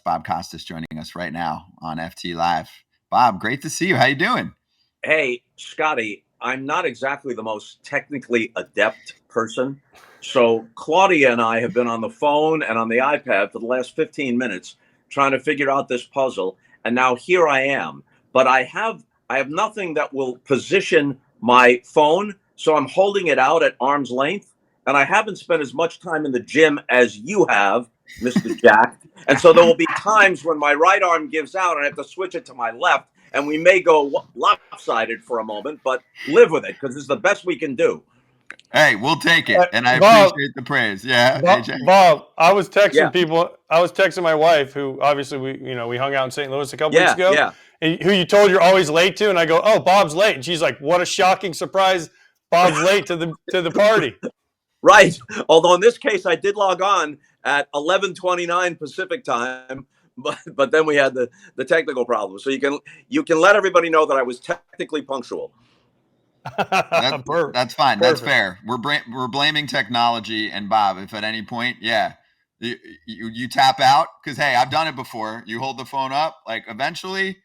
Bob Costas, joining us right now on FT Live. Bob, great to see you. How you doing? Hey, Scotty, I'm not exactly the most technically adept person. So Claudia and I have been on the phone and on the iPad for the last 15 minutes trying to figure out this puzzle. And now here I am. But I have nothing that will position my phone. So I'm holding it out at arm's length. And I haven't spent as much time in the gym as you have, Mr. Jack. And so there will be times when my right arm gives out and I have to switch it to my left. And we may go lopsided for a moment, but live with it because it's the best we can do. Hey, we'll take it, and I Bob, appreciate the praise. Yeah, AJ. Bob, I was texting Yeah. people. I was texting my wife, who obviously we hung out in St. Louis a couple weeks ago. Yeah. And who you told you're always late to, and I go, "Oh, Bob's late," and she's like, "What a shocking surprise! Bob's late to the party." Right. Although in this case, I did log on at 11:29 Pacific time, but then we had the technical problem. So you can let everybody know that I was technically punctual. That's fine. Perfect. That's fair. We're blaming technology, and Bob, if at any point, you tap out, because hey, I've done it before. You hold the phone up, like eventually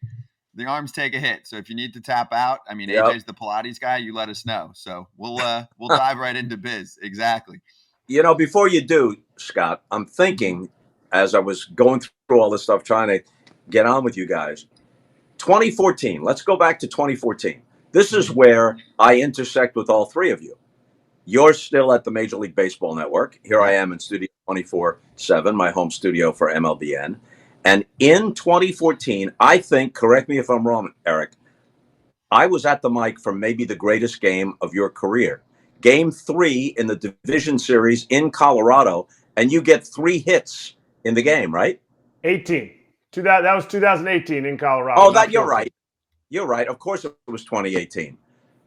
the arms take a hit. So if you need to tap out, I mean, AJ's the Pilates guy. You let us know. So we'll dive right into biz. Exactly. Before you do, Scott, I'm thinking as I was going through all this stuff, trying to get on with you guys. 2014. Let's go back to 2014. This is where I intersect with all three of you. You're still at the Major League Baseball Network. Here I am in Studio 24/7, my home studio for MLBN. And in 2014, I think, correct me if I'm wrong, Eric, I was at the mic for maybe the greatest game of your career. Game 3 in the division series in Colorado, and you get 3 hits in the game, right? 18. That was 2018 in Colorado. Oh, you're right. You're right. Of course, it was 2018,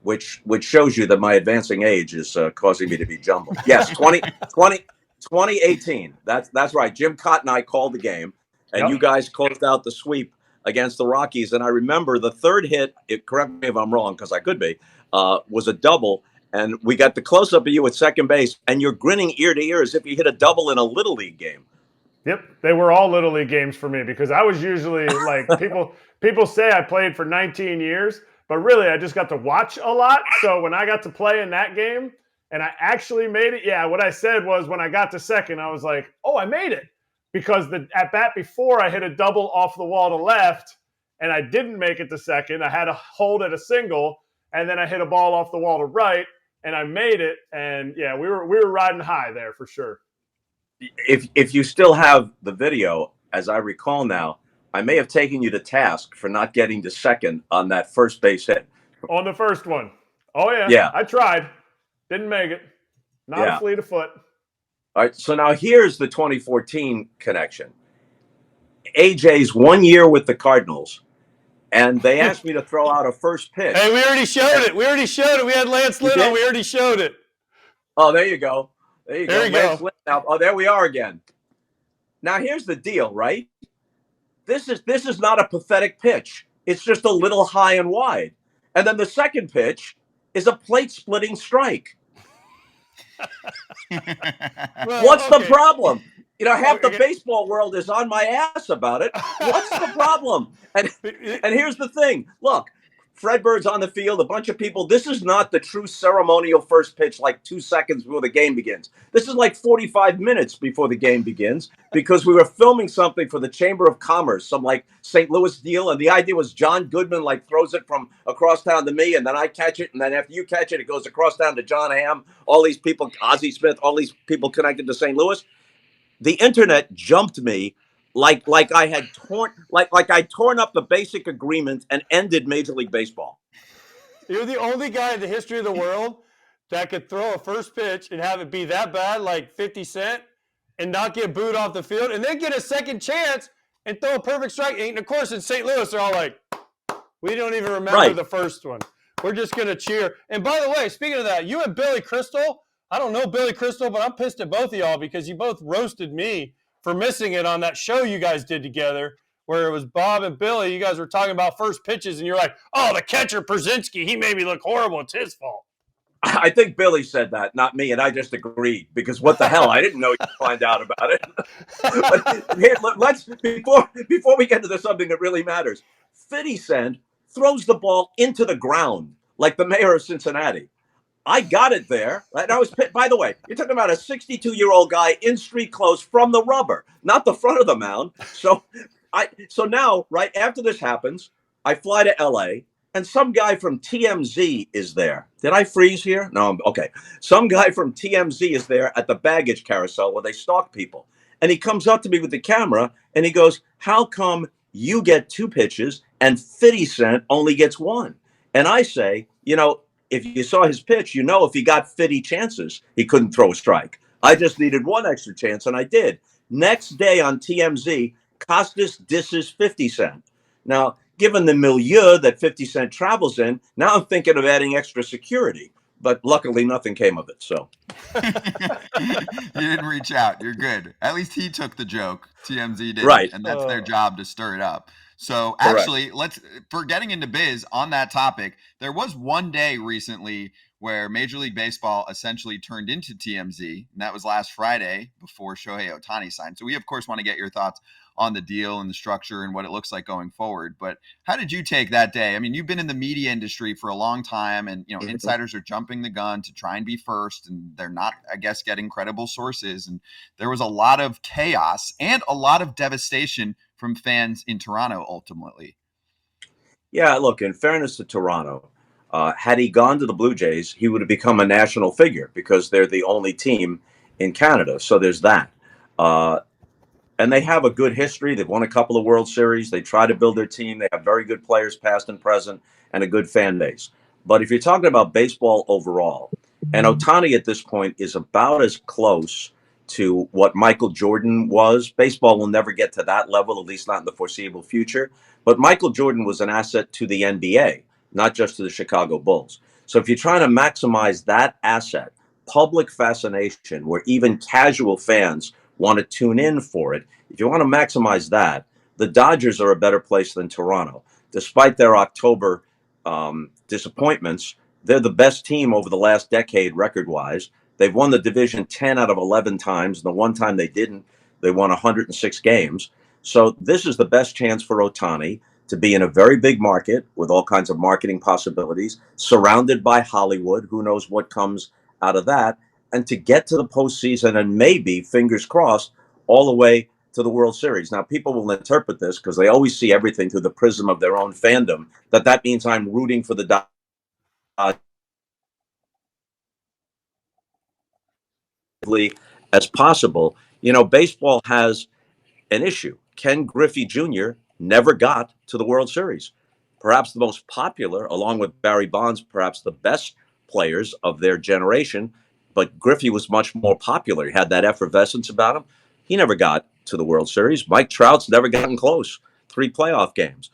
which shows you that my advancing age is causing me to be jumbled. Yes, 2018. That's right. Jim Cott and I called the game, and you guys closed out the sweep against the Rockies. And I remember the third hit, correct me if I'm wrong, because I could be, was a double. And we got the close-up of you at second base, and you're grinning ear to ear as if you hit a double in a Little League game. Yep, they were all Little League games for me, because I was usually like, people say I played for 19 years, but really I just got to watch a lot. So when I got to play in that game and I actually made it, what I said was, when I got to second, I was like, oh, I made it. Because the at bat before, I hit a double off the wall to left, and I didn't make it to second. I had to hold at a single, and then I hit a ball off the wall to right, and I made it. And we were riding high there for sure. If you still have the video, as I recall now, I may have taken you to task for not getting to second on that first base hit. On the first one. Oh, yeah. I tried. Didn't make it. Not a fleet of foot. All right, so now here's the 2014 connection. AJ's 1 year with the Cardinals, and they asked me to throw out a first pitch. Hey, we already showed it. We had Lance Lynn on. We already showed it. Oh, there you go. There you go. Now, there we are again. Now, here's the deal, right? This is not a pathetic pitch. It's just a little high and wide. And then the second pitch is a plate-splitting strike. What's the problem? Half the baseball world is on my ass about it. What's the problem? And here's the thing. Look, Fred Bird's on the field, a bunch of people. This is not the true ceremonial first pitch, like 2 seconds before the game begins. This is like 45 minutes before the game begins, because we were filming something for the Chamber of Commerce, some like St. Louis deal. And the idea was John Goodman throws it from across town to me, and then I catch it. And then after you catch it, it goes across town to John Hamm. All these people, Ozzie Smith, all these people connected to St. Louis. The internet jumped me like I had torn up the basic agreement and ended Major League Baseball. You're the only guy in the history of the world that could throw a first pitch and have it be that bad, like 50 Cent, and not get booed off the field, and then get a second chance and throw a perfect strike. And of course, in St. Louis, they're all like, we don't even remember the first one. We're just going to cheer. And by the way, speaking of that, you and Billy Crystal, I don't know Billy Crystal, but I'm pissed at both of y'all because you both roasted me for missing it on that show you guys did together, where it was Bob and Billy. You guys were talking about first pitches, and you're like, oh, the catcher, Przinski, he made me look horrible. It's his fault. I think Billy said that, not me, and I just agreed because what the hell? I didn't know you'd find out about it. But here, let's before we get to something that really matters. 50 Cent throws the ball into the ground like the mayor of Cincinnati. I got it there. And I was, by the way, you're talking about a 62-year-old guy in street clothes from the rubber, not the front of the mound. So now, right after this happens, I fly to LA and some guy from TMZ is there. Did I freeze here? No, okay. Some guy from TMZ is there at the baggage carousel where they stalk people. And he comes up to me with the camera and he goes, "How come you get 2 pitches and 50 Cent only gets 1?" And I say, if you saw his pitch, if he got 50 chances, he couldn't throw a strike. I just needed 1 extra chance, and I did. Next day on TMZ, Costas disses 50 Cent. Now, given the milieu that 50 Cent travels in, now I'm thinking of adding extra security. But luckily, nothing came of it. So you didn't reach out. You're good. At least he took the joke. TMZ didn't, right, and that's their job to stir it up. So correct. Actually, for getting into biz on that topic, there was one day recently where Major League Baseball essentially turned into TMZ, and that was last Friday before Shohei Ohtani signed. So we, of course, want to get your thoughts on the deal and the structure and what it looks like going forward. But how did you take that day? I mean, you've been in the media industry for a long time, and insiders are jumping the gun to try and be first, and they're not, I guess, getting credible sources. And there was a lot of chaos and a lot of devastation from fans in Toronto ultimately. Yeah, look, in fairness to Toronto, had he gone to the Blue Jays, he would have become a national figure because they're the only team in Canada. So there's that. And they have a good history. They've won a couple of World Series. They try to build their team. They have very good players, past and present, and a good fan base. But if you're talking about baseball overall, and Ohtani at this point is about as close to what Michael Jordan was. Baseball will never get to that level, at least not in the foreseeable future. But Michael Jordan was an asset to the NBA, not just to the Chicago Bulls. So if you're trying to maximize that asset, public fascination, where even casual fans want to tune in for it, if you want to maximize that, the Dodgers are a better place than Toronto. Despite their October disappointments, they're the best team over the last decade record-wise. They've won the division 10 out of 11 times. And the one time they didn't, they won 106 games. So this is the best chance for Ohtani to be in a very big market with all kinds of marketing possibilities, surrounded by Hollywood. Who knows what comes out of that? And to get to the postseason and maybe, fingers crossed, all the way to the World Series. Now, people will interpret this because they always see everything through the prism of their own fandom, that means I'm rooting for the Dodgers as possible. Baseball has an issue. Ken Griffey Jr. never got to the World Series. Perhaps the most popular, along with Barry Bonds, perhaps the best players of their generation. But Griffey was much more popular. He had that effervescence about him. He never got to the World Series. Mike Trout's never gotten close. 3 playoff games.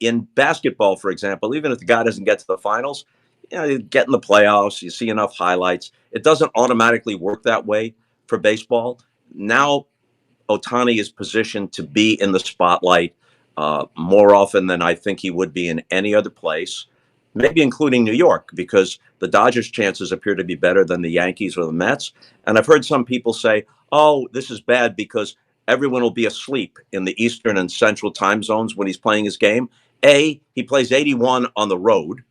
In basketball, for example, even if the guy doesn't get to the finals, you get in the playoffs, you see enough highlights. It doesn't automatically work that way for baseball. Now, Ohtani is positioned to be in the spotlight more often than I think he would be in any other place, maybe including New York, because the Dodgers' chances appear to be better than the Yankees or the Mets. And I've heard some people say, oh, this is bad because everyone will be asleep in the Eastern and Central time zones when he's playing his game. A, he plays 81 on the road.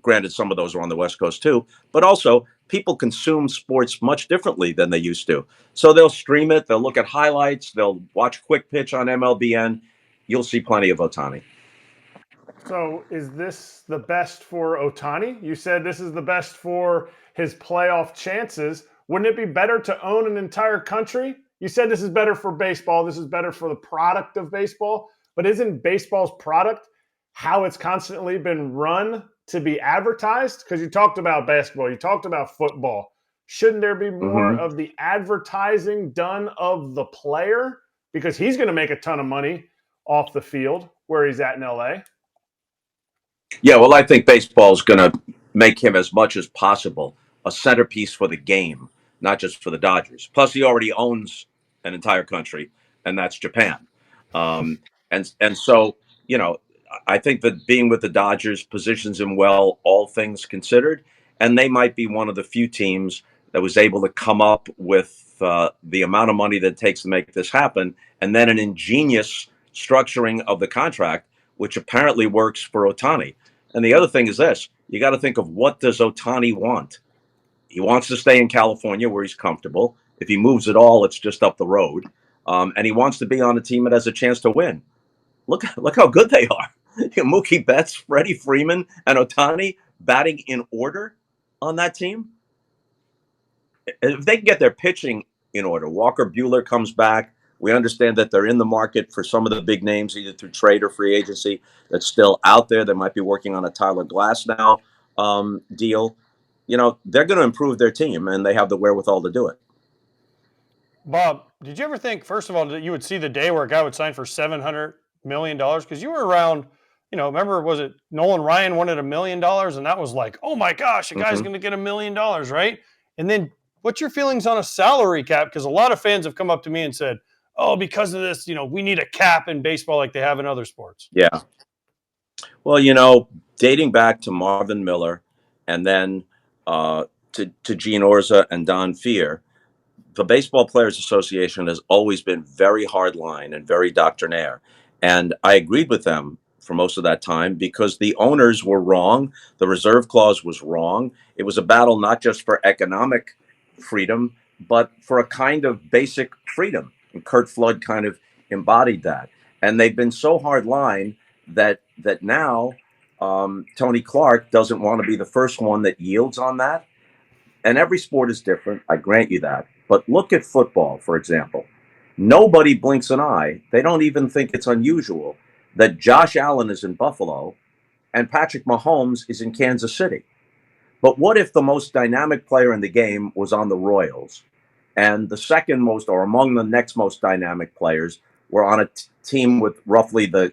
Granted, some of those are on the West Coast too, but also people consume sports much differently than they used to. So they'll stream it, they'll look at highlights, they'll watch Quick Pitch on MLBN. You'll see plenty of Ohtani. So is this the best for Ohtani? You said this is the best for his playoff chances. Wouldn't it be better to own an entire country? You said this is better for baseball. This is better for the product of baseball. But isn't baseball's product how it's constantly been run to be advertised? Because you talked about basketball, you talked about football. Shouldn't there be more of the advertising done of the player? Because he's going to make a ton of money off the field where he's at in LA. Yeah, well, I think baseball is going to make him as much as possible a centerpiece for the game, not just for the Dodgers. Plus, he already owns an entire country, and that's Japan. And so, I think that being with the Dodgers positions him well, all things considered. And they might be one of the few teams that was able to come up with the amount of money that it takes to make this happen, and then an ingenious structuring of the contract, which apparently works for Ohtani. And the other thing is this: you got to think of, what does Ohtani want? He wants to stay in California where he's comfortable. If he moves at all, it's just up the road. And he wants to be on a team that has a chance to win. Look how good they are. Mookie Betts, Freddie Freeman, and Ohtani batting in order on that team. If they can get their pitching in order, Walker Buehler comes back. We understand that they're in the market for some of the big names, either through trade or free agency, that's still out there. They might be working on a Tyler Glasnow deal. They're going to improve their team, and they have the wherewithal to do it. Bob, did you ever think, first of all, that you would see the day where a guy would sign for $700 million? Because you were around, remember, was it Nolan Ryan wanted $1 million? And that was like, oh my gosh, a guy's going to get $1 million, right? And then what's your feelings on a salary cap? Because a lot of fans have come up to me and said, oh, because of this, we need a cap in baseball like they have in other sports. Yeah. Well, dating back to Marvin Miller and then to Gene Orza and Don Fehr, the Baseball Players Association has always been very hardline and very doctrinaire. And I agreed with them for most of that time because the owners were wrong. The reserve clause was wrong. It was a battle not just for economic freedom, but for a kind of basic freedom. And Curt Flood kind of embodied that. And they've been so hardline that now Tony Clark doesn't want to be the first one that yields on that. And every sport is different. I grant you that. But look at football, for example. Nobody blinks an eye. They don't even think it's unusual that Josh Allen is in Buffalo and Patrick Mahomes is in Kansas City. But what if the most dynamic player in the game was on the Royals, and the second most, or among the next most dynamic players, were on a team with roughly the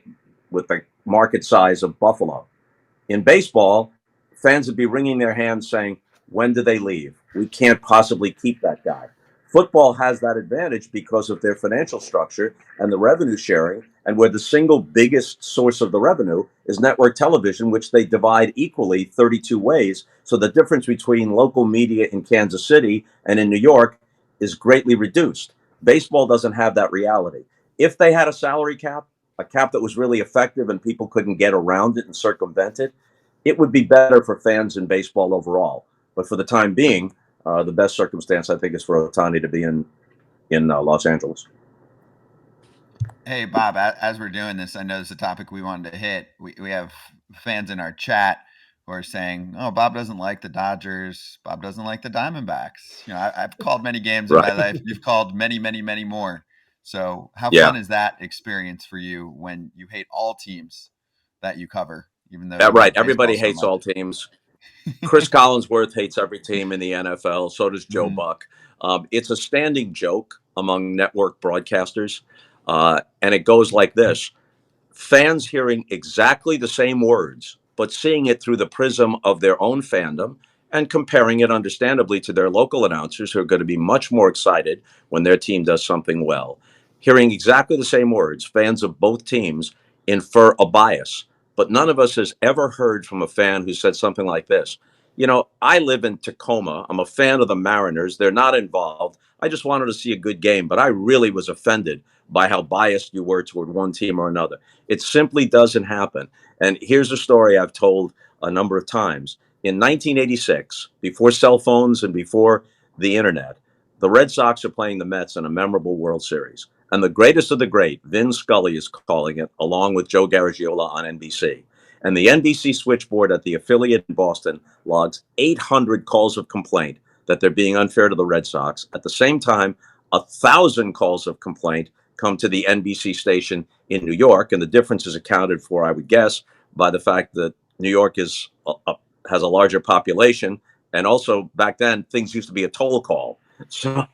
market size of Buffalo? In baseball, fans would be wringing their hands saying, when do they leave? We can't possibly keep that guy. Football has that advantage because of their financial structure and the revenue sharing, and where the single biggest source of the revenue is network television, which they divide equally 32 ways. So the difference between local media in Kansas City and in New York is greatly reduced. Baseball doesn't have that reality. If they had a salary cap, a cap that was really effective and people couldn't get around it and circumvent it, it would be better for fans in baseball overall. But for the time being, the best circumstance, I think, is for Ohtani to be in Los Angeles. Hey, Bob, as we're doing this, I know it's a topic we wanted to hit. We have fans in our chat who are saying, oh, Bob doesn't like the Dodgers. Bob doesn't like the Diamondbacks. I've called many games in my life. You've called many, many, many more. So how fun is that experience for you when you hate all teams that you cover? Even though right. Everybody hates all teams. Chris Collinsworth hates every team in the NFL. So does Joe Buck. It's a standing joke among network broadcasters. And it goes like this: fans hearing exactly the same words, but seeing it through the prism of their own fandom and comparing it understandably to their local announcers, who are going to be much more excited when their team does something well. Hearing exactly the same words, fans of both teams infer a bias. But none of us has ever heard from a fan who said something like this: I live in Tacoma. I'm a fan of the Mariners. They're not involved. I just wanted to see a good game, but I really was offended by how biased you were toward one team or another. It simply doesn't happen. And here's a story I've told a number of times. In 1986, before cell phones and before the internet, the Red Sox are playing the Mets in a memorable World Series. And the greatest of the great, Vin Scully, is calling it, along with Joe Garagiola on NBC. And the NBC switchboard at the affiliate in Boston logs 800 calls of complaint that they're being unfair to the Red Sox. At the same time, 1,000 calls of complaint come to the NBC station in New York. And the difference is accounted for, I would guess, by the fact that New York has a larger population. And also, back then, things used to be a toll call. So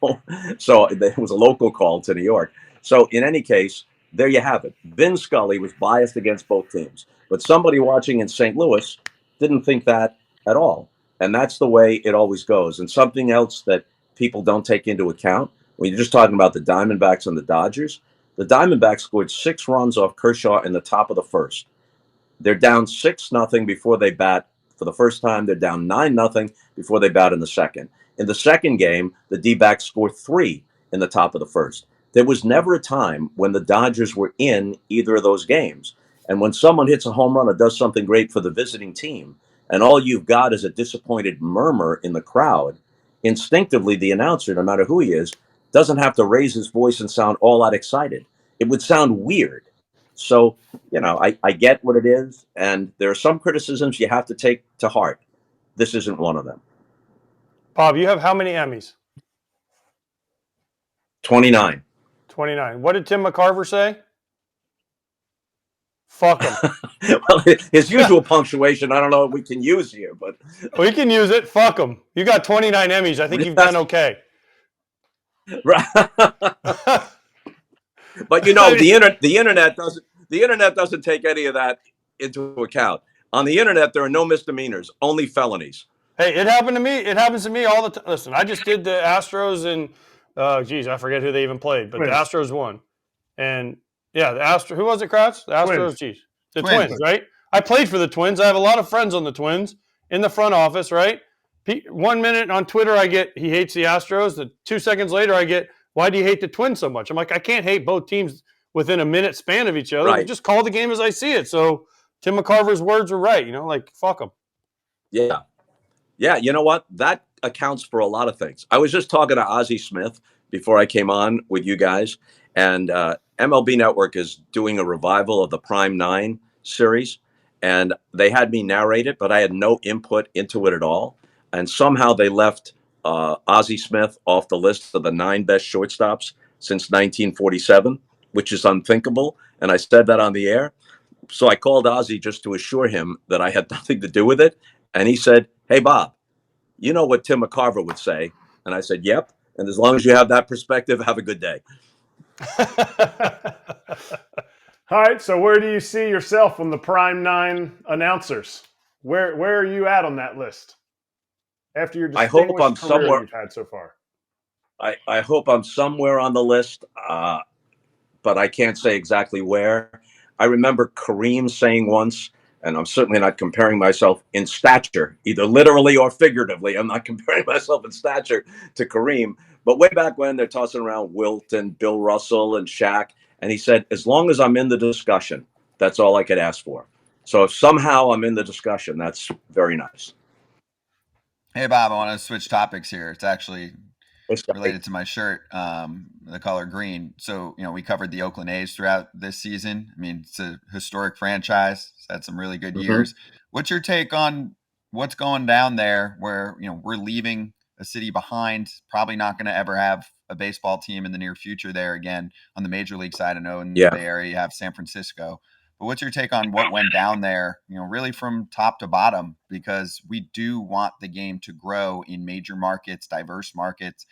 it was a local call to New York. So in any case, there you have it. Vin Scully was biased against both teams. But somebody watching in St. Louis didn't think that at all. And that's the way it always goes. And something else that people don't take into account, when you're just talking about the Diamondbacks and the Dodgers, the Diamondbacks scored 6 runs off Kershaw in the top of the first. They're down 6-0 before they bat For the first time, they're down 9-0 before they bat in the second. In the second game, the D-backs scored 3 in the top of the first. There was never a time when the Dodgers were in either of those games. And when someone hits a home run or does something great for the visiting team, and all you've got is a disappointed murmur in the crowd, instinctively the announcer, no matter who he is, doesn't have to raise his voice and sound all out excited. It would sound weird. So, I get what it is, and there are some criticisms you have to take to heart. This isn't one of them. Bob, you have how many Emmys? 29. 29. What did Tim McCarver say? Fuck him. Well, his usual punctuation, I don't know if we can use here, but we can use it. Fuck him. You got 29 Emmys. I think you've done okay. Right. But the internet doesn't take any of that into account. On the internet, there are no misdemeanors, only felonies. Hey, it happened to me. It happens to me all the time. Listen, I just did the Astros and I forget who they even played, but Twins. The Astros won. And yeah, the Astros. Who was it, Kratz? The Astros. Geez, the Twins, right? I played for the Twins. I have a lot of friends on the Twins in the front office, right? 1 minute on Twitter, I get he hates the Astros. The 2 seconds later, I get why do you hate the Twins so much? I'm like, I can't hate both teams within a minute span of each other. Right. Just call the game as I see it. So Tim McCarver's words were right. Fuck them. Yeah. Yeah, you know what? That accounts for a lot of things. I was just talking to Ozzie Smith before I came on with you guys, and MLB Network is doing a revival of the Prime 9 series, and they had me narrate it, but I had no input into it at all. And somehow they left Ozzie Smith off the list of the 9 best shortstops since 1947, which is unthinkable. And I said that on the air. So I called Ozzie just to assure him that I had nothing to do with it. And he said, "Hey, Bob, you know what Tim McCarver would say?" And I said, "Yep. And as long as you have that perspective, have a good day." All right. So where do you see yourself on the Prime 9 announcers? Where are you at on that list? After your distinguished career you've had so far. I hope I'm somewhere on the list, but I can't say exactly where. I remember Kareem saying once, and I'm certainly not comparing myself in stature, either literally or figuratively. I'm not comparing myself in stature to Kareem. But way back when, they're tossing around Wilt and Bill Russell and Shaq. And he said, as long as I'm in the discussion, that's all I could ask for. So if somehow I'm in the discussion, that's very nice. Hey, Bob, I want to switch topics here. It's actually related to my shirt, the color green. So, we covered the Oakland A's throughout this season. I mean, it's a historic franchise. It's had some really good years. What's your take on what's going down there where, we're leaving a city behind, probably not going to ever have a baseball team in the near future there again on the major league side? I know in the Bay Area you have San Francisco. But what's your take on what went down there, really from top to bottom? Because we do want the game to grow in major markets, diverse markets.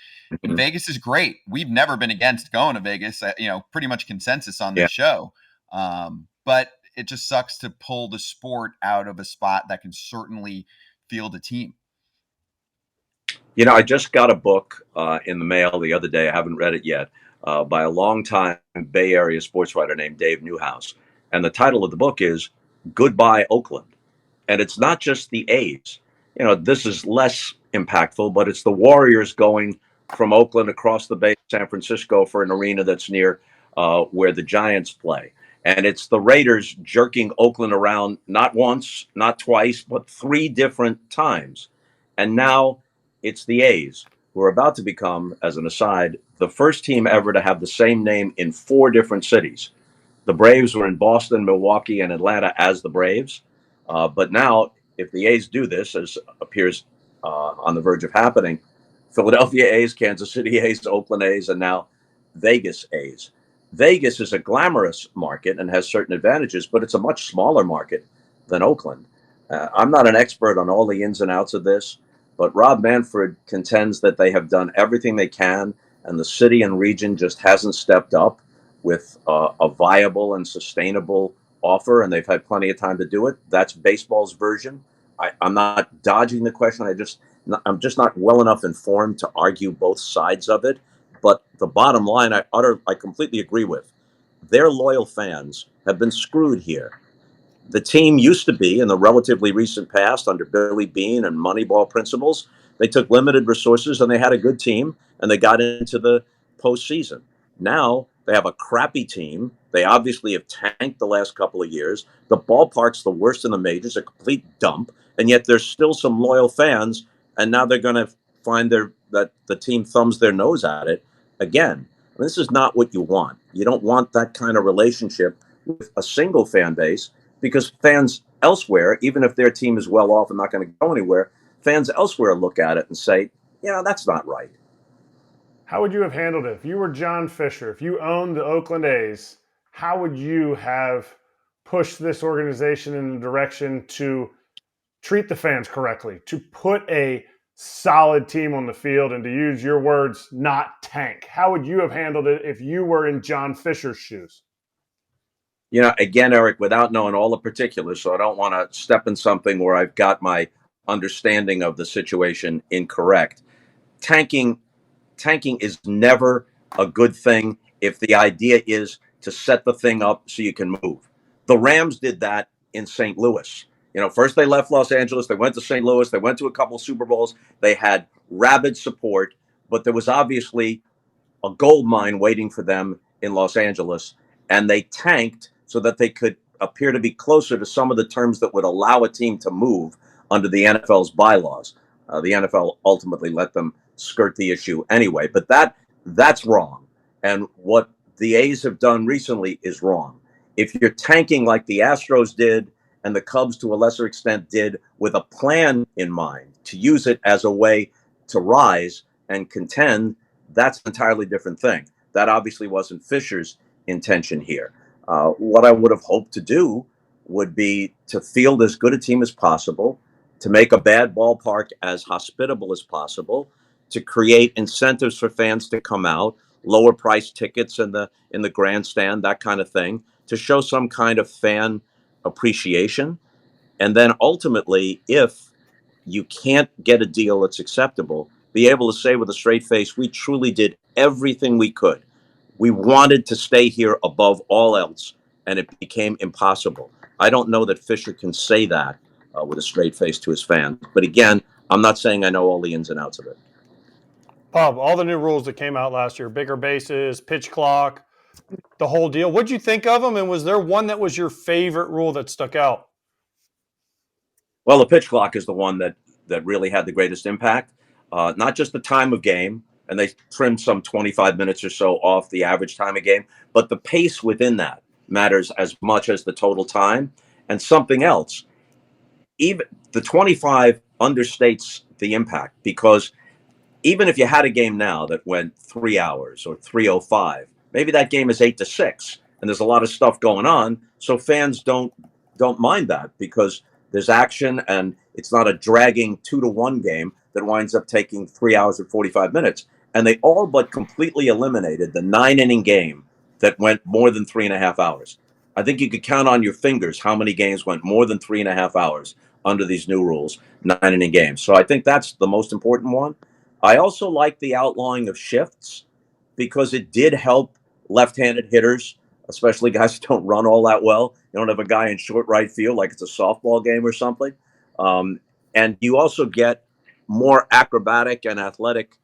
And Vegas is great. We've never been against going to Vegas, pretty much consensus on this show. But it just sucks to pull the sport out of a spot that can certainly field a team. I just got a book in the mail the other day. I haven't read it yet, by a longtime Bay Area sports writer named Dave Newhouse. And the title of the book is Goodbye, Oakland. And it's not just the A's. This is less impactful, but it's the Warriors going from Oakland across the bay to San Francisco for an arena that's near where the Giants play. And it's the Raiders jerking Oakland around not once, not twice, but 3 different times. And now it's the A's, who are about to become, as an aside, the first team ever to have the same name in 4 different cities. The Braves were in Boston, Milwaukee, and Atlanta as the Braves. But now, if the A's do this, as appears on the verge of happening, Philadelphia A's, Kansas City A's, Oakland A's, and now Vegas A's. Vegas is a glamorous market and has certain advantages, but it's a much smaller market than Oakland. I'm not an expert on all the ins and outs of this, but Rob Manfred contends that they have done everything they can, and the city and region just hasn't stepped up with a viable and sustainable offer, and they've had plenty of time to do it. That's baseball's version. I'm not dodging the question. I'm just not well enough informed to argue both sides of it. But the bottom line, I completely agree with. Their loyal fans have been screwed here. the team used to be, in the relatively recent past, under Billy Beane and Moneyball principles, they took limited resources and they had a good team and they got into the postseason. Now they have a crappy team. They obviously have tanked the last couple of years. The ballpark's the worst in the majors, a complete dump, and yet there's still some loyal fans. And now they're going to find that the team thumbs their nose at it again. This is not what you want. You don't want that kind of relationship with a single fan base, because fans elsewhere, even if their team is well off and not going to go anywhere, fans elsewhere look at it and say, that's not right. How would you have handled it if you were John Fisher, if you owned the Oakland A's? How would you have pushed this organization in the direction to treat the fans correctly, to put a solid team on the field, and, to use your words, not tank? How would you have handled it if you were in John Fisher's shoes? Again, Eric, without knowing all the particulars, so I don't want to step in something where I've got my understanding of the situation incorrect. Tanking is never a good thing if the idea is to set the thing up so you can move. The Rams did that in St. Louis. First they left Los Angeles, they went to St. Louis, they went to a couple Super Bowls, they had rabid support, but there was obviously a gold mine waiting for them in Los Angeles, and they tanked so that they could appear to be closer to some of the terms that would allow a team to move under the NFL's bylaws. The NFL ultimately let them skirt the issue anyway, but that's wrong. And what the A's have done recently is wrong. If you're tanking like the Astros did and the Cubs to a lesser extent did, with a plan in mind to use it as a way to rise and contend, that's an entirely different thing. That obviously wasn't Fisher's intention here. What I would have hoped to do would be to field as good a team as possible, to make a bad ballpark as hospitable as possible, to create incentives for fans to come out, lower price tickets in the grandstand, that kind of thing, to show some kind of fan appreciation. And then ultimately, if you can't get a deal that's acceptable, be able to say with a straight face, we truly did everything we could. We wanted to stay here above all else, and it became impossible. I don't know that Fisher can say that with a straight face to his fans. But again, I'm not saying I know all the ins and outs of it. Bob, all the new rules that came out last year, bigger bases, pitch clock, the whole deal. What'd you think of them? And was there one that was your favorite rule that stuck out? Well, the pitch clock is the one that really had the greatest impact. Not just the time of game, and they trimmed some 25 minutes or so off the average time of game, but the pace within that matters as much as the total time. And something else, even the 25 understates the impact, because even if you had a game now that went 3 hours or 3:05, maybe that game is 8-6, and there's a lot of stuff going on, so fans don't mind that because there's action and it's not a dragging 2-1 game that winds up taking 3 hours and 45 minutes. And they all but completely eliminated the 9-inning game that went more than 3.5 hours. I think you could count on your fingers how many games went more than 3.5 hours under these new rules, 9-inning games. So I think that's the most important one. I also like the outlawing of shifts because it did help left-handed hitters, especially guys who don't run all that well. You don't have a guy in short right field like it's a softball game or something. And you also get more acrobatic and athletic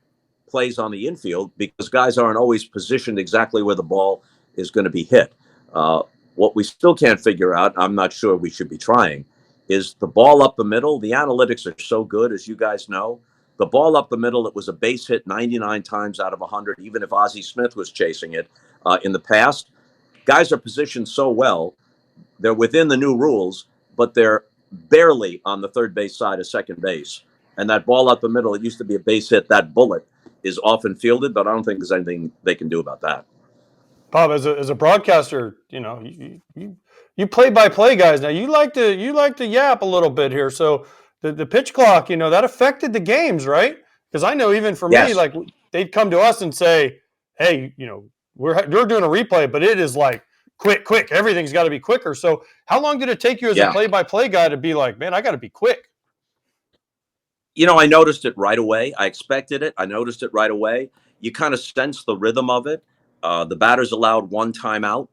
plays on the infield because guys aren't always positioned exactly where the ball is going to be hit. What we still can't figure out, I'm not sure we should be trying, is the ball up the middle. The analytics are so good, as you guys know. The ball up the middle, it was a base hit 99 times out of 100, even if Ozzie Smith was chasing it in the past. Guys are positioned so well. They're within the new rules, but they're barely on the third base side of second base. And that ball up the middle, it used to be a base hit. That bullet is often fielded, but I don't think there's anything they can do about that. Bob, as a broadcaster, you play-by-play guys. Now you like to yap a little bit here. So the pitch clock, that affected the games, right? Because I know even for me, like they'd come to us and say, "Hey, we're doing a replay, but it is like quick. Everything's got to be quicker." So how long did it take you as a play-by-play guy to be like, "Man, I got to be quick"? I noticed it right away. I expected it. I noticed it right away. You kind of sense the rhythm of it. The batters allowed one timeout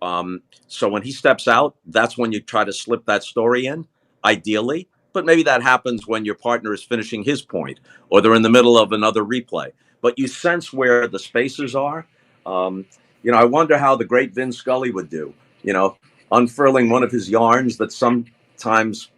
So when he steps out, that's when you try to slip that story in, ideally. But maybe that happens when your partner is finishing his point or they're in the middle of another replay. But you sense where the spaces are. I wonder how the great Vin Scully would do, unfurling one of his yarns that sometimes,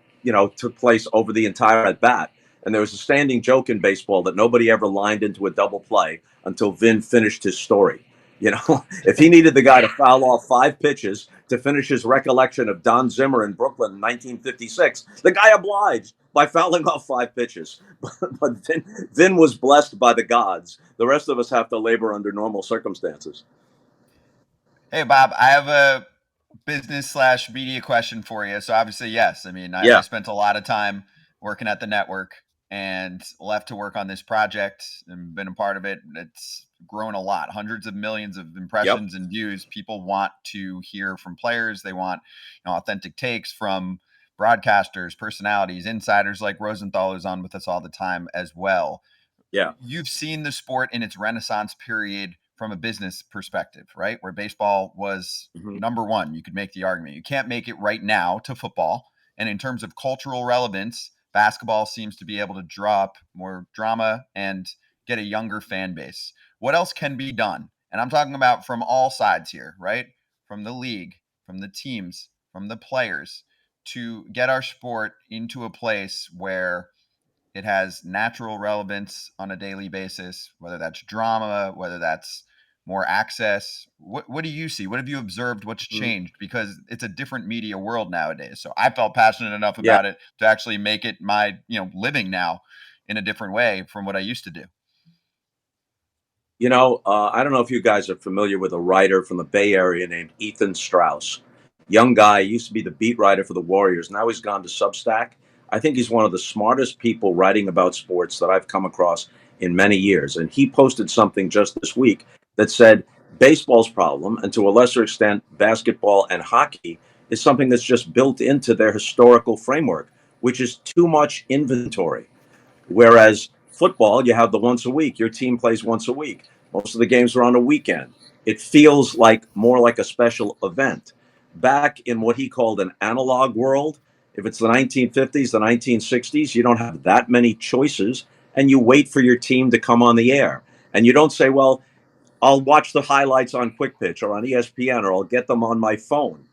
took place over the entire at bat. And there was a standing joke in baseball that nobody ever lined into a double play until Vin finished his story. If he needed the guy to foul off 5 pitches to finish his recollection of Don Zimmer in Brooklyn in 1956, the guy obliged by fouling off 5 pitches. But Vin was blessed by the gods. The rest of us have to labor under normal circumstances. Hey, Bob, I have a business/media question for you. So obviously, yes. I mean, I spent a lot of time working at the network and left to work on this project and been a part of it. It's grown a lot, hundreds of millions of impressions and views. People want to hear from players. They want authentic takes from broadcasters, personalities, insiders like Rosenthal, who's on with us all the time as well. Yeah. You've seen the sport in its renaissance period from a business perspective, right? Where baseball was number one. You could make the argument. You can't make it right now to football. And in terms of cultural relevance, basketball seems to be able to draw up more drama and get a younger fan base. What else can be done? And I'm talking about from all sides here, right? From the league, from the teams, from the players, to get our sport into a place where it has natural relevance on a daily basis, whether that's drama, whether that's more access. What do you see? What have you observed? What's changed? Because it's a different media world nowadays. So I felt passionate enough about it to actually make it my, living now in a different way from what I used to do. I don't know if you guys are familiar with a writer from the Bay Area named Ethan Strauss. Young guy, used to be the beat writer for the Warriors. Now he's gone to Substack. I think he's one of the smartest people writing about sports that I've come across in many years. And he posted something just this week that said baseball's problem, and to a lesser extent, basketball and hockey, is something that's just built into their historical framework, which is too much inventory. Whereas football, you have the once a week. Your team plays once a week. Most of the games are on a weekend. It feels more like a special event. Back in what he called an analog world, if it's the 1950s, the 1960s, you don't have that many choices, and you wait for your team to come on the air. And you don't say, well, I'll watch the highlights on Quick Pitch or on ESPN, or I'll get them on my phone.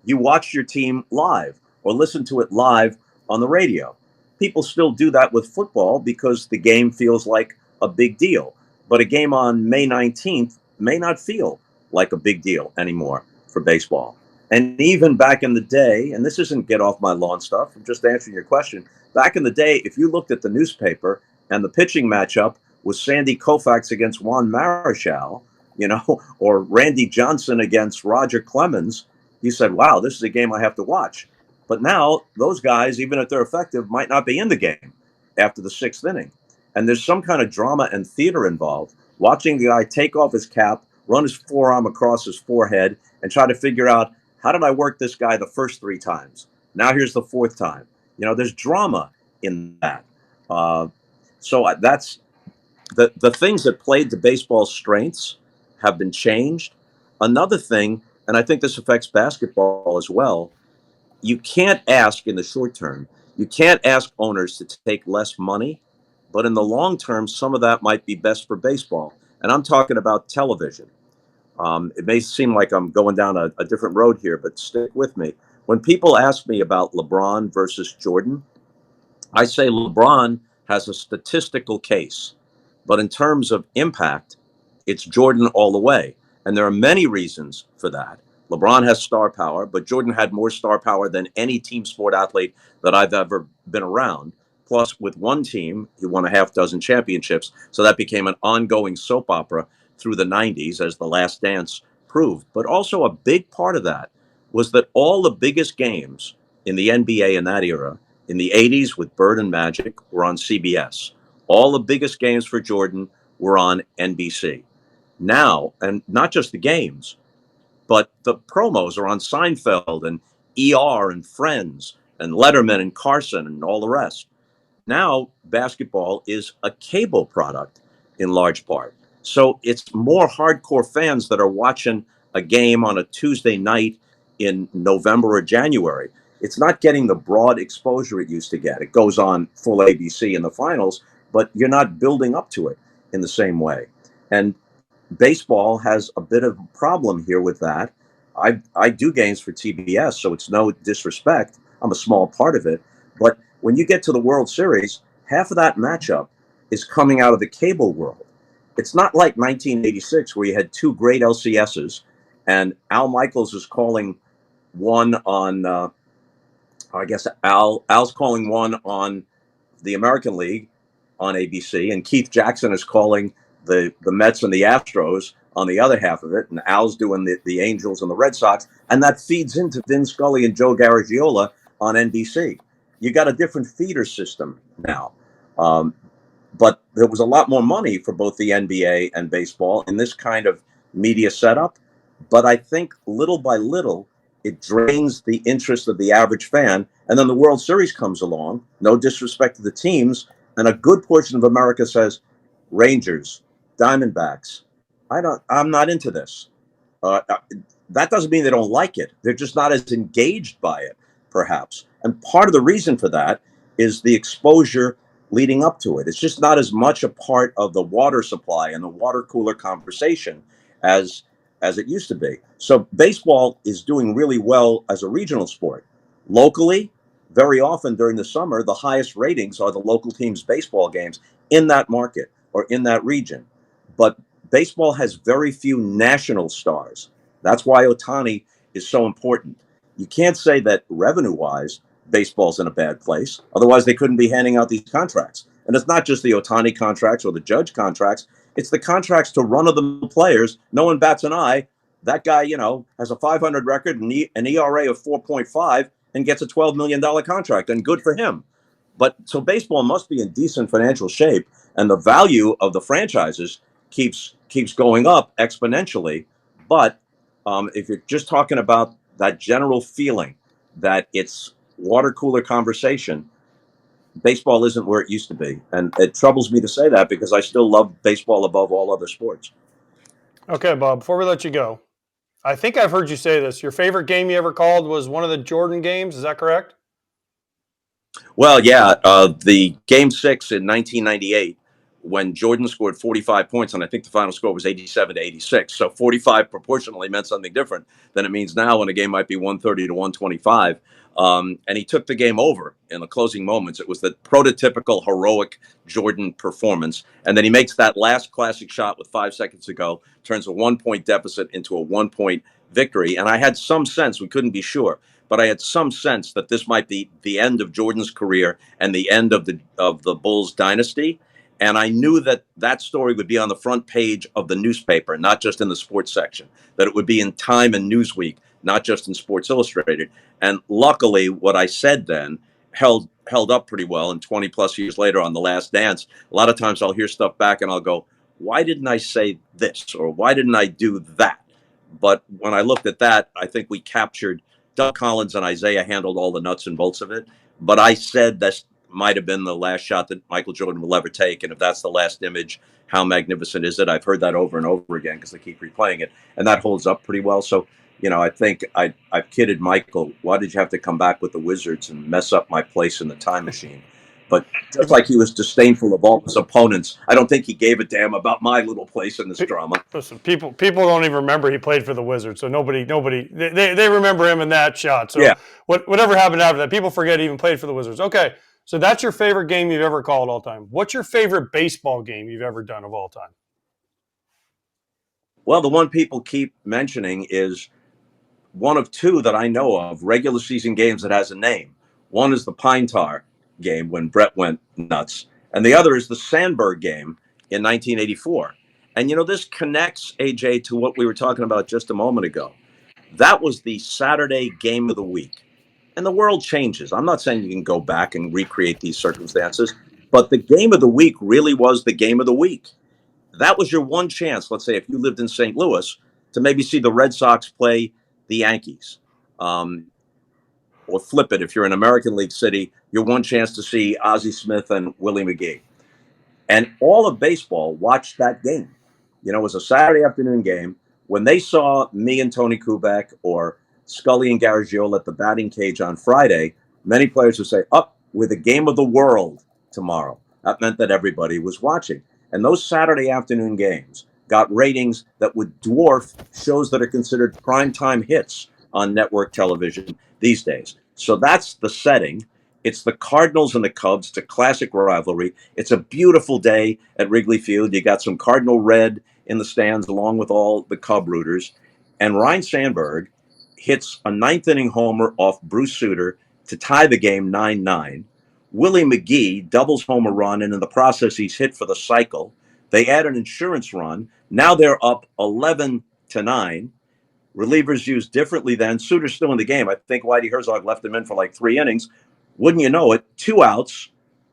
You watch your team live or listen to it live on the radio. People still do that with football because the game feels like a big deal. But a game on May 19th may not feel like a big deal anymore for baseball. And even back in the day, and this isn't get off my lawn stuff, I'm just answering your question. Back in the day, if you looked at the newspaper and the pitching matchup was Sandy Koufax against Juan Marichal, or Randy Johnson against Roger Clemens, you said, wow, this is a game I have to watch. But now those guys, even if they're effective, might not be in the game after the 6th inning. And there's some kind of drama and theater involved. Watching the guy take off his cap, run his forearm across his forehead, and try to figure out, how did I work this guy the first 3 times? Now here's the 4th time. There's drama in that. So that's the things that played to baseball's strengths have been changed. Another thing, and I think this affects basketball as well, you can't ask in the short term, you can't ask owners to take less money, but in the long term, some of that might be best for baseball. And I'm talking about television. It may seem like I'm going down a different road here, but stick with me. When people ask me about LeBron versus Jordan, I say LeBron has a statistical case, but in terms of impact, it's Jordan all the way. And there are many reasons for that. LeBron has star power, but Jordan had more star power than any team sport athlete that I've ever been around. Plus, with one team, he won a half dozen championships. So that became an ongoing soap opera through the 90s, as The Last Dance proved. But also a big part of that was that all the biggest games in the NBA in that era, in the 80s with Bird and Magic, were on CBS. All the biggest games for Jordan were on NBC. Now, and not just the games, but the promos are on Seinfeld and ER and Friends and Letterman and Carson and all the rest. Now, basketball is a cable product in large part. So it's more hardcore fans that are watching a game on a Tuesday night in November or January. It's not getting the broad exposure it used to get. It goes on full ABC in the finals, but you're not building up to it in the same way. And baseball has a bit of a problem here with that. I do games for TBS, so it's no disrespect. I'm a small part of it. But when you get to the World Series, half of that matchup is coming out of the cable world. It's not like 1986 where you had two great LCSs and Al Michaels is calling one on, I guess Al's calling one on the American League on ABC, and Keith Jackson is calling the Mets and the Astros on the other half of it, and Al's doing the Angels and the Red Sox, and that feeds into Vin Scully and Joe Garagiola on NBC. You got a different feeder system now. But there was a lot more money for both the NBA and baseball in this kind of media setup. But I think little by little, it drains the interest of the average fan. And then the World Series comes along, no disrespect to the teams, and a good portion of America says, Rangers, Diamondbacks, I'm not into this. That doesn't mean they don't like it. They're just not as engaged by it, perhaps. And part of the reason for that is the exposure leading up to it. It's just not as much a part of the water supply and the water cooler conversation as it used to be. So baseball is doing really well as a regional sport. Locally, very often during the summer, the highest ratings are the local teams' baseball games in that market or in that region. But baseball has very few national stars. That's why Otani is so important. You can't say that revenue-wise, baseball's in a bad place. Otherwise, they couldn't be handing out these contracts. And it's not just the Otani contracts or the Judge contracts. It's the contracts to run-of-the-mill players. No one bats an eye. That guy, has a 500 record and an ERA of 4.5 and gets a $12 million contract, and good for him. But so baseball must be in decent financial shape, and the value of the franchises keeps going up exponentially. But if you're just talking about that general feeling that it's water cooler conversation, baseball isn't where it used to be. And it troubles me to say that because I still love baseball above all other sports. Okay, Bob, before we let you go, I think I've heard you say this. Your favorite game you ever called was one of the Jordan games. Is that correct? Well, yeah. The Game 6 in 1998, when Jordan scored 45 points, and I think the final score was 87-86. So 45 proportionally meant something different than it means now when a game might be 130 to 125. And he took the game over in the closing moments. It was the prototypical heroic Jordan performance. And then he makes that last classic shot with 5 seconds to go, turns a 1-point deficit into a 1-point victory. And I had some sense, we couldn't be sure, but I had some sense that this might be the end of Jordan's career and the end of the Bulls dynasty. And I knew that story would be on the front page of the newspaper, not just in the sports section, that it would be in Time and Newsweek, not just in Sports Illustrated. And luckily, what I said then held up pretty well. And 20 plus years later on The Last Dance, a lot of times I'll hear stuff back and I'll go, why didn't I say this? Or why didn't I do that? But when I looked at that, I think we captured, Doug Collins and Isaiah handled all the nuts and bolts of it. But I said this might have been the last shot that Michael Jordan will ever take. And if that's the last image, how magnificent is it? I've heard that over and over again because they keep replaying it. And that holds up pretty well. So, I think I've kidded Michael, why did you have to come back with the Wizards and mess up my place in the time machine? But just like he was disdainful of all his opponents, I don't think he gave a damn about my little place in this drama. Listen, people don't even remember he played for the Wizards, so nobody they remember him in that shot. So yeah. Whatever happened after that, people forget he even played for the Wizards. Okay, so that's your favorite game you've ever called all time. What's your favorite baseball game you've ever done of all time? Well, the one people keep mentioning is one of two that I know of regular season games that has a name. One is the Pine Tar game when Brett went nuts, and the other is the Sandberg game in 1984. And this connects, AJ, to what we were talking about just a moment ago. That was the Saturday game of the week, and the world changes. I'm not saying you can go back and recreate these circumstances, but the game of the week really was the game of the week. That was your one chance, let's say if you lived in St. Louis, to maybe see the Red Sox play the Yankees, or flip it. If you're in American League City, your one chance to see Ozzie Smith and Willie McGee. And all of baseball watched that game. It was a Saturday afternoon game when they saw me and Tony Kubek or Scully and Garagiola at the batting cage on Friday, many players would say, up with a game of the world tomorrow. That meant that everybody was watching. And those Saturday afternoon games got ratings that would dwarf shows that are considered primetime hits on network television these days. So that's the setting. It's the Cardinals and the Cubs. It's a classic rivalry. It's a beautiful day at Wrigley Field. You got some Cardinal red in the stands along with all the Cub rooters. And Ryne Sandberg hits a ninth inning homer off Bruce Sutter to tie the game 9-9. Willie McGee doubles home a run, and in the process, he's hit for the cycle. They add an insurance run. Now they're up 11-9. Relievers used differently then. Sutter's still in the game. I think Whitey Herzog left him in for like 3 innings. Wouldn't you know it, 2 outs.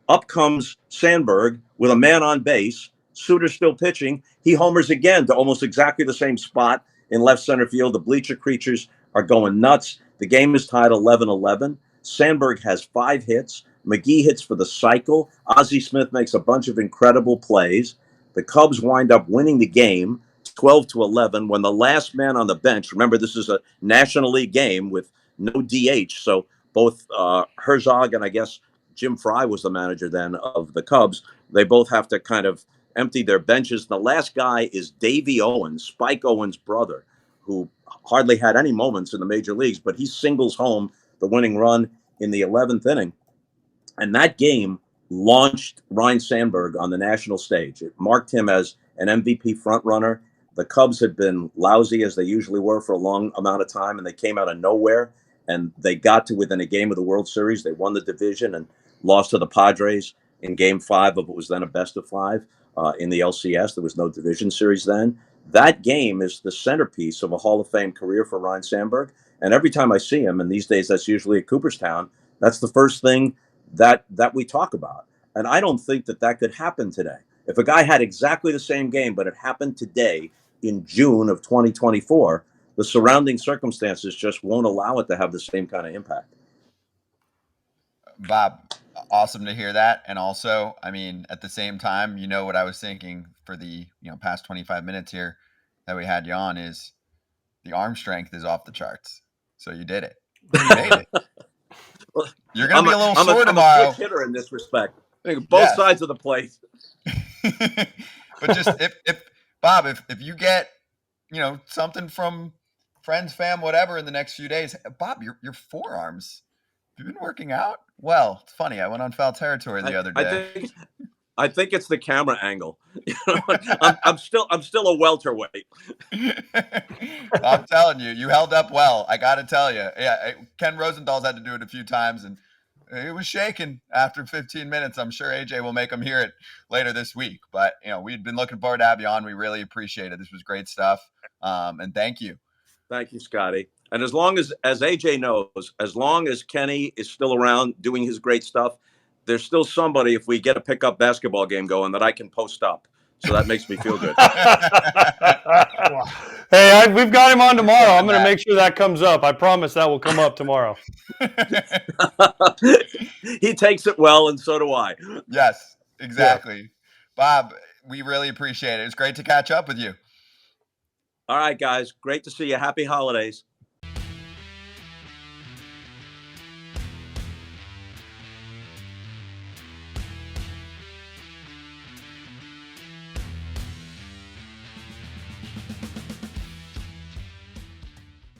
Up comes Sandberg with a man on base. Sutter's still pitching. He homers again to almost exactly the same spot in left center field. The bleacher creatures are going nuts. The game is tied 11-11. Sandberg has 5 hits. McGee hits for the cycle. Ozzie Smith makes a bunch of incredible plays. The Cubs wind up winning the game 12-11 when the last man on the bench, remember this is a National League game with no DH, so both Herzog and I guess Jim Fry was the manager then of the Cubs, they both have to kind of empty their benches. The last guy is Davey Owens, Spike Owens' brother, who hardly had any moments in the major leagues, but he singles home the winning run in the 11th inning. And that game launched Ryne Sandberg on the national stage. It marked him as an MVP frontrunner. The Cubs had been lousy, as they usually were, for a long amount of time, and they came out of nowhere. And they got to within a game of the World Series. They won the division and lost to the Padres in Game 5 of what was then a best-of-5 in the LCS. There was no division series then. That game is the centerpiece of a Hall of Fame career for Ryne Sandberg. And every time I see him, and these days that's usually at Cooperstown, that's the first thing that we talk about. And I don't think that could happen today. If a guy had exactly the same game, but it happened today in June of 2024, the surrounding circumstances just won't allow it to have the same kind of impact. Bob, awesome to hear that. And also, I mean, at the same time, you know what I was thinking for the past 25 minutes here that we had you on is the arm strength is off the charts. So you did it. You made it. You're going to be a little sore tomorrow. I'm a quick hitter in this respect. Both sides of the plate. But just if Bob, if you get something from friends, fam, whatever in the next few days, Bob, your forearms, have you been working out? Well, it's funny. I went on foul territory the other day. I think it's the camera angle. I'm still a welterweight. I'm telling you, you held up well. I got to tell you. Yeah, Ken Rosenthal's had to do it a few times, and it was shaking after 15 minutes. I'm sure AJ will make him hear it later this week. But we'd been looking forward to have you on. We really appreciate it. This was great stuff. And thank you. Thank you, Scotty. And as long as AJ knows, as long as Kenny is still around doing his great stuff, there's still somebody, if we get a pickup basketball game going, that I can post up. So that makes me feel good. Hey, we've got him on tomorrow. I'm going to make sure that comes up. I promise that will come up tomorrow. He takes it well, and so do I. Yes, exactly. Yeah. Bob, we really appreciate it. It's great to catch up with you. All right, guys. Great to see you. Happy holidays.